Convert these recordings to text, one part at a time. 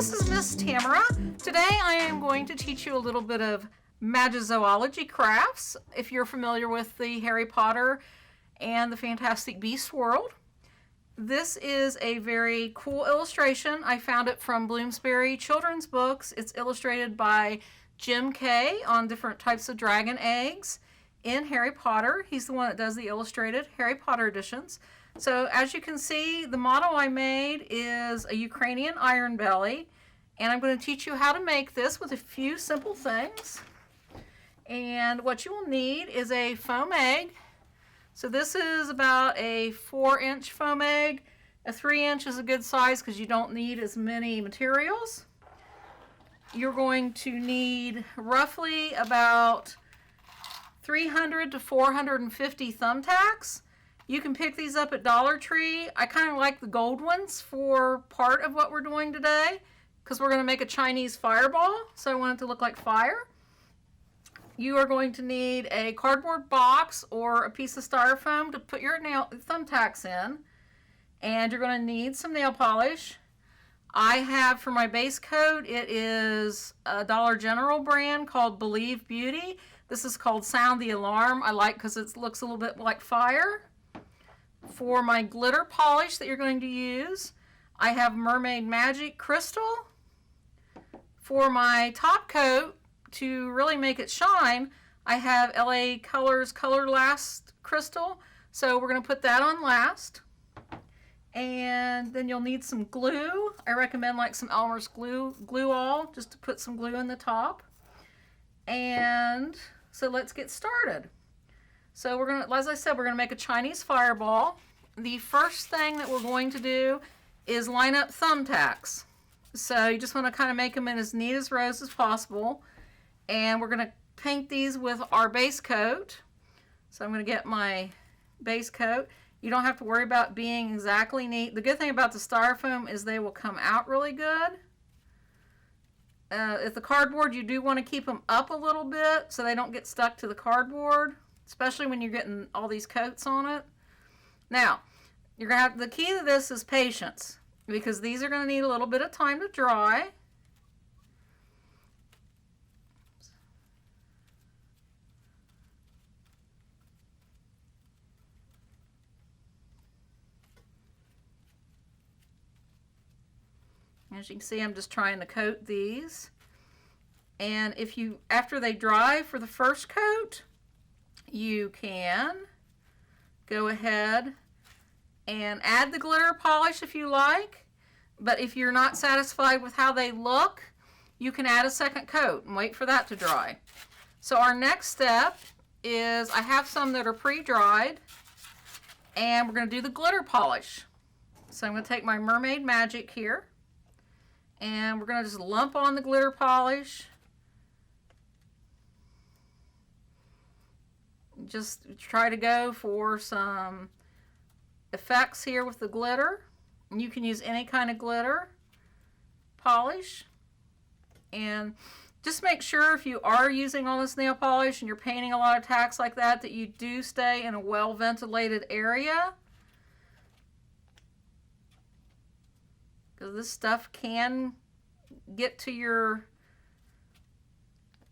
this is Miss Tamara. Today I am going to teach you a little bit of Magizoology crafts, if you're familiar with the Harry Potter and the Fantastic Beasts world. This is a very cool illustration. I found it from Bloomsbury Children's Books. It's illustrated by Jim Kay on different types of dragon eggs in Harry Potter. He's the one that does the illustrated Harry Potter editions. So as you can see, the model I made is a Ukrainian iron belly, and I'm going to teach you how to make this with a few simple things. And what you will need is a foam egg. So this is about a 4-inch foam egg. A 3-inch is a good size because you don't need as many materials. You're going to need roughly about 300 to 450 thumbtacks. You can pick these up at Dollar Tree. I kind of like the gold ones for part of what we're doing today because we're going to make a Chinese fireball, so I want it to look like fire. You are going to need a cardboard box or a piece of styrofoam to put your thumbtacks in, and you're going to need some nail polish. I have for my base coat, it is a Dollar General brand called Believe Beauty. This is called Sound the Alarm. I like because it looks a little bit like fire. For my glitter polish that you're going to use, I have Mermaid Magic Crystal. For my top coat, to really make it shine, I have LA Colors Color Last Crystal. So we're going to put that on last. And then you'll need some glue. I recommend like some Elmer's glue all, just to put some glue in the top. And so let's get started. So we're going to, as I said, we're going to make a Chinese fireball. The first thing that we're going to do is line up thumbtacks. So you just want to kind of make them in as neat as rows as possible. And we're going to paint these with our base coat. So I'm going to get my base coat. You don't have to worry about being exactly neat. The good thing about the styrofoam is they will come out really good. If the cardboard, you do want to keep them up a little bit so they don't get stuck to the cardboard, especially when you're getting all these coats on it. Now, you're going to have, the key to this is patience, because these are going to need a little bit of time to dry. As you can see, I'm just trying to coat these. And if you, after they dry for the first coat, you can go ahead and add the glitter polish if you like. But if you're not satisfied with how they look, you can add a second coat and wait for that to dry. So our next step is, I have some that are pre-dried, and we're going to do the glitter polish. So I'm going to take my Mermaid Magic here, and we're going to just lump on the glitter polish. Just try to go for some effects here with the glitter. You can use any kind of glitter polish. And just make sure if you are using all this nail polish and you're painting a lot of tacks like that, that you do stay in a well-ventilated area. Because this stuff can get to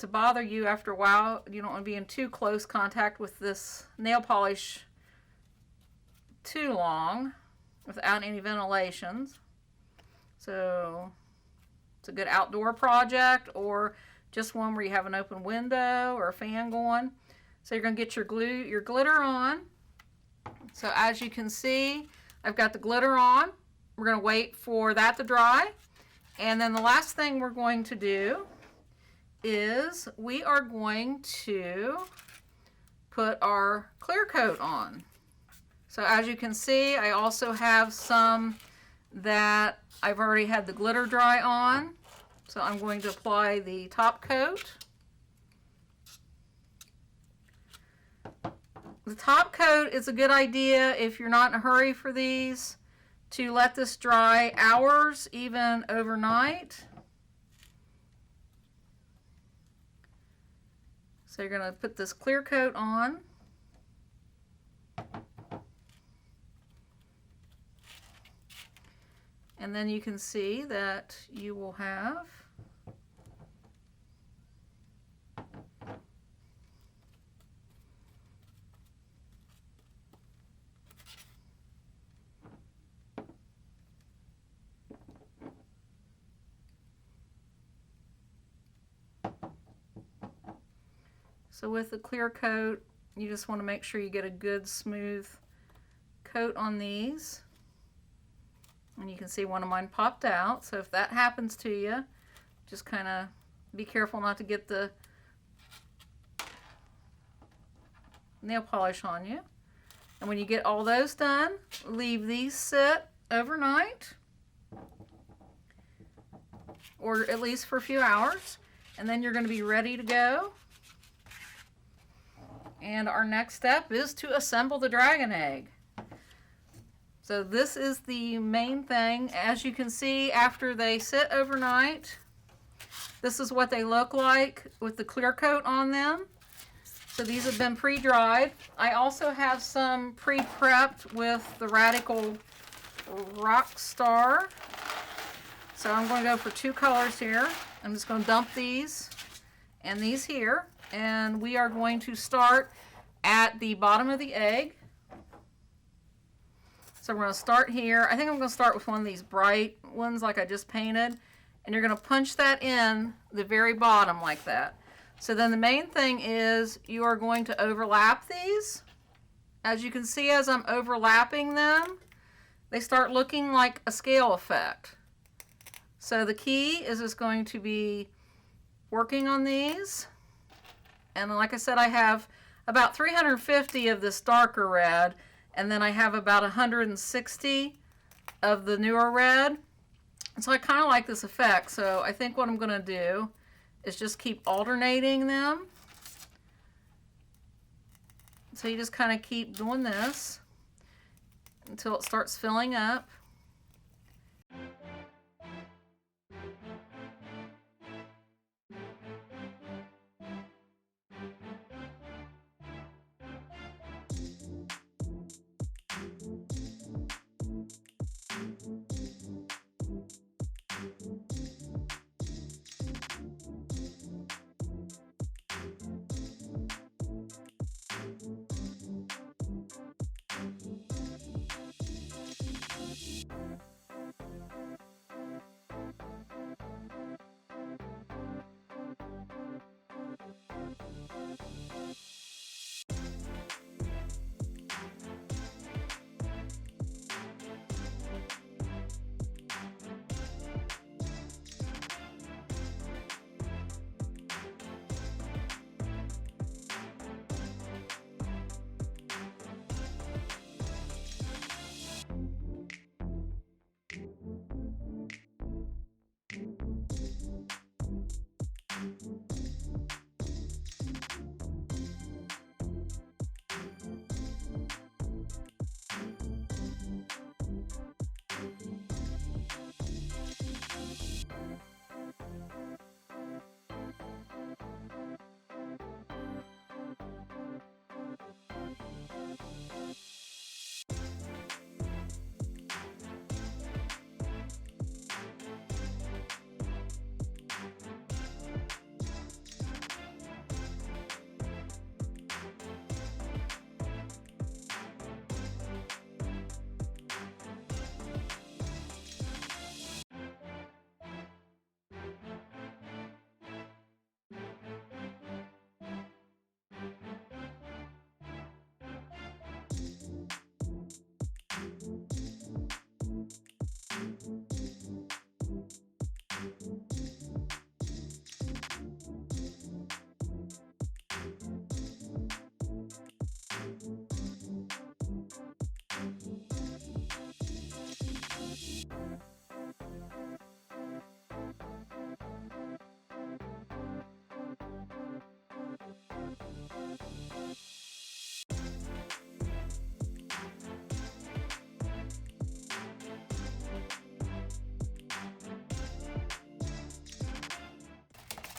bother you after a while. You don't want to be in too close contact with this nail polish too long without any ventilations. So it's a good outdoor project, or just one where you have an open window or a fan going. So you're going to get your glitter on. So as you can see, I've got the glitter on. We're going to wait for that to dry. And then the last thing we're going to do is we are going to put our clear coat on. So as you can see, I also have some that I've already had the glitter dry on. So I'm going to apply the top coat. The top coat is a good idea if you're not in a hurry for these, to let this dry hours, even overnight. So you're going to put this clear coat on. And then you can see that you will have so with the clear coat, you just want to make sure you get a good smooth coat on these. And you can see one of mine popped out. So if that happens to you, just kind of be careful not to get the nail polish on you. And when you get all those done, leave these sit overnight, or at least for a few hours, and then you're going to be ready to go. And our next step is to assemble the dragon egg. So this is the main thing. As you can see, after they sit overnight, this is what they look like with the clear coat on them. So these have been pre-dried. I also have some pre-prepped with the Radical Rockstar. So I'm going to go for 2 colors here. I'm just going to dump these and these here. And we are going to start at the bottom of the egg. So we're going to start here. I think I'm going to start with one of these bright ones like I just painted. And you're going to punch that in the very bottom like that. So then the main thing is you are going to overlap these. As you can see, as I'm overlapping them, they start looking like a scale effect. So the key is just going to be working on these. And like I said, I have about 350 of this darker red. And then I have about 160 of the newer red. And so I kind of like this effect. So I think what I'm going to do is just keep alternating them. So you just kind of keep doing this until it starts filling up.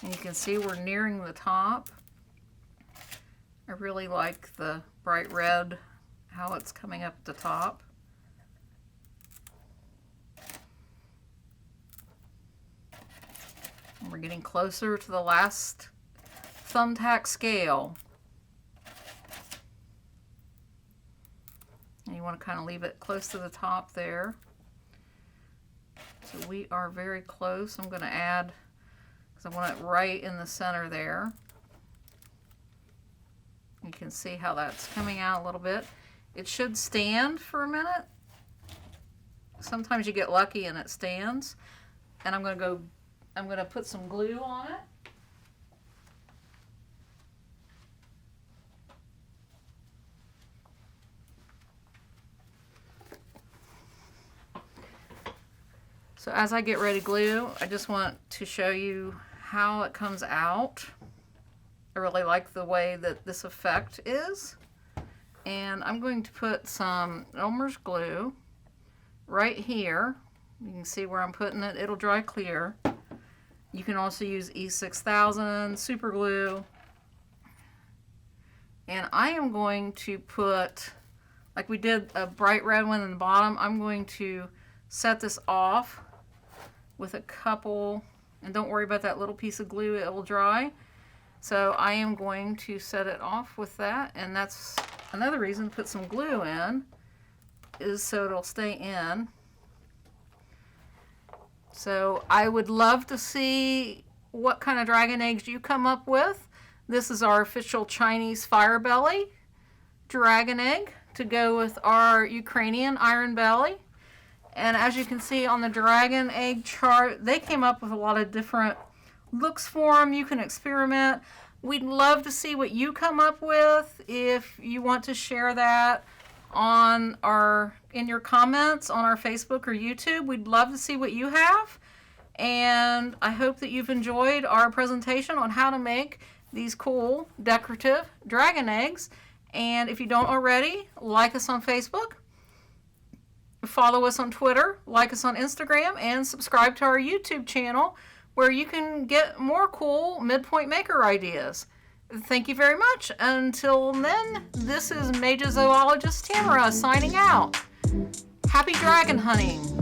And you can see we're nearing the top. I really like the bright red, how it's coming up at the top. We're getting closer to the last thumbtack scale. And you want to kind of leave it close to the top there. So we are very close. I'm going to add, because I want it right in the center there. You can see how that's coming out a little bit. It should stand for a minute. Sometimes you get lucky and it stands. And I'm going to put some glue on it. So as I get ready to glue, I just want to show you how it comes out. I really like the way that this effect is. And I'm going to put some Elmer's glue right here. You can see where I'm putting it. It'll dry clear. You can also use E6000 super glue. And I am going to put, like we did a bright red one in the bottom, I'm going to set this off with a couple, and don't worry about that little piece of glue, it will dry. So I am going to set it off with that, and that's another reason to put some glue in, is so it'll stay in. So I would love to see what kind of dragon eggs you come up with. This is our official Chinese fire belly dragon egg to go with our Ukrainian iron belly. And as you can see on the dragon egg chart, they came up with a lot of different looks for them. You can experiment. We'd love to see what you come up with. If you want to share that in your comments on our Facebook or YouTube, we'd love to see what you have. And I hope that you've enjoyed our presentation on how to make these cool decorative dragon eggs. And if you don't already, like us on Facebook, follow us on Twitter, like us on Instagram, and subscribe to our YouTube channel where you can get more cool MidPointe Maker ideas. Thank you very much. Until then, this is Major Zoologist Tamara signing out. Happy dragon hunting!